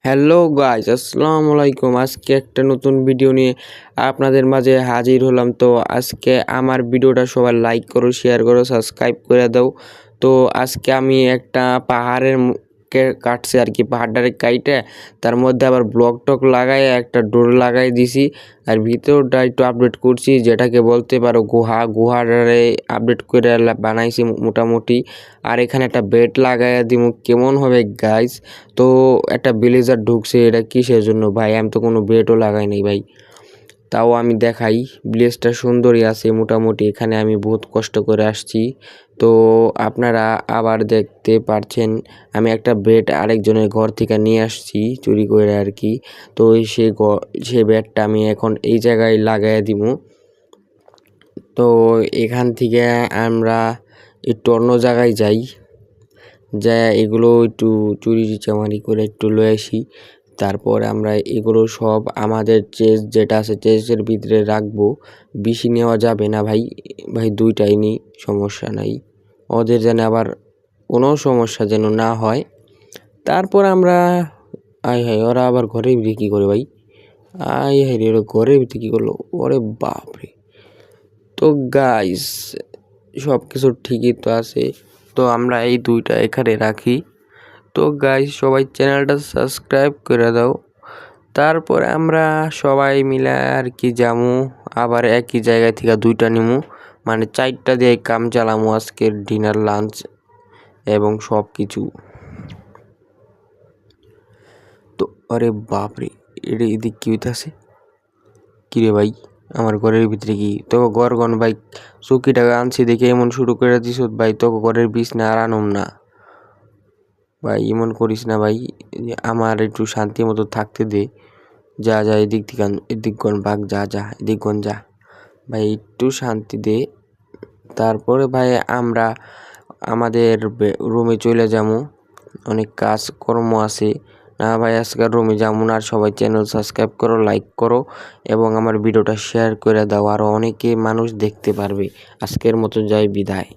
Hello guys, আসসালামু আলাইকুম। আজকে একটা নতুন ভিডিও নিয়ে আপনাদের মাঝে হাজির হলাম। তো আজকে আমার ভিডিওটা সবাই লাইক করো, শেয়ার করো, সাবস্ক্রাইব করে দাও। তো আজকে আমি একটা পাহাড়ের কাটছি আর কি, পাহাড়টারে কাইটে তার মধ্যে আবার ব্লক টক লাগাই একটা ডোর লাগাই দিছি। আর ভিতরটা একটু আপডেট করছি, যেটাকে বলতে পারো গুহাটারে আপডেট করে বানাইছি মোটামুটি। আর এখানে একটা বেড লাগাইয়া দিব, কেমন হবে গাইস? তো একটা ব্লেজার ঢুকছে, এটা কিসের জন্য ভাই? আমি তো কোনো বেডও লাগাই নাই ভাই, তাও আমি দেখাই। ব্লেজটা সুন্দরই আছে মোটামুটি। এখানে আমি বহুত কষ্ট করে আসছি। তো আপনারা আবার দেখতে পাচ্ছেন আমি একটা বেড আরেকজনের ঘর থেকে নিয়ে আসছি চুরি করে আর কি। তো সেই বেডটা আমি এখন এই জায়গায় লাগাই দিব। তো এখান থেকে আমরা একটু অন্য জায়গায় যাই, যা এগুলো একটু চুরি চামারি করে একটু লয়ে আসি। তারপর আমরা এগুলো সব আমাদের চেস্ট যেটা আছে চেস্টের ভিতরে রাখবো। বেশি নেওয়া যাবে না ভাই, দুইটাই নিই, সমস্যা নাই। ওদের যেন আবার কোনো সমস্যা যেন না হয়। তারপর আমরা ওরা আবার ঘরে ভিতরে কী করে ভাই? রে, ওরা ঘরের ভিতরে কী করলো? ওরে বাপরে! তো গাইস, সব কিছু ঠিকই তো আছে। তো আমরা এই দুইটা এখানে রাখি। তো গাইস, সবাই চ্যানেলটা সাবস্ক্রাইব করে দাও। তারপরে আমরা সবাই মিলে আর কি যামু, আবার একই জায়গা থেকে দুইটা নিমু, মানে 4টা দিয়ে কাম চালামু আজকের ডিনার, লাঞ্চ এবং সব কিছু। তো আরে বাপরে, এটা এদিক কি হইতাছে? কিরে ভাই, আমার ঘরের ভিতরে কি তোকে গন ভাই? চৌকি টাকা আনছি দেখে এমন শুরু করে দিস ভাই, তোকে ঘরের বিছনা আর আনুম না ভাই। এমন করিস না ভাই, আমার একটু শান্তি মতো থাকতে দে। যা এদিক গন ভাগ, যা এদিক গন যা ভাই, একটু শান্তি দে। তারপরে ভাই আমরা আমাদের রুমে চলে যাবো, অনেক কাজকর্ম আছে। না ভাই, আজকের রুমে যাবো না। আর সবাই চ্যানেল সাবস্ক্রাইব করো, লাইক করো এবং আমার ভিডিওটা শেয়ার করে দাও, আরও অনেকে মানুষ দেখতে পারবে। আজকের মতো যাই, বিদায়।